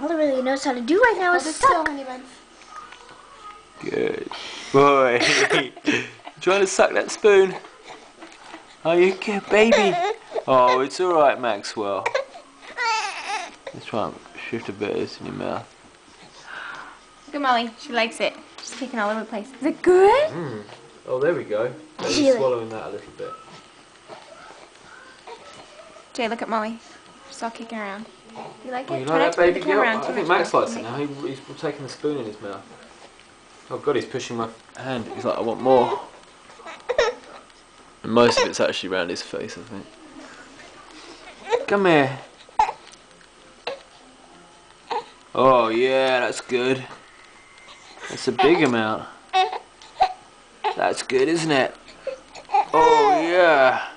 All he really knows how to do right now is suck. Honey buns. Good boy. Trying to suck that spoon. Are you good, baby? Oh, it's alright, Maxwell. Let's try and shift a bit of this in your mouth. Look at Molly. She likes it. She's kicking all over the place. Is it good? Mm. Oh, there we go. Jay, Maybe swallowing that a little bit. Jay, look at Molly. She's all kicking around. You like it? Oh, you Try like not that, to move baby the camera girl? around I too think much. Max likes it now. He's taking the spoon in his mouth. Oh God, he's pushing my hand. He's like, I want more. And most of it's actually around his face, I think. Come here. Oh yeah, that's good. That's a big amount. That's good, isn't it? Oh yeah.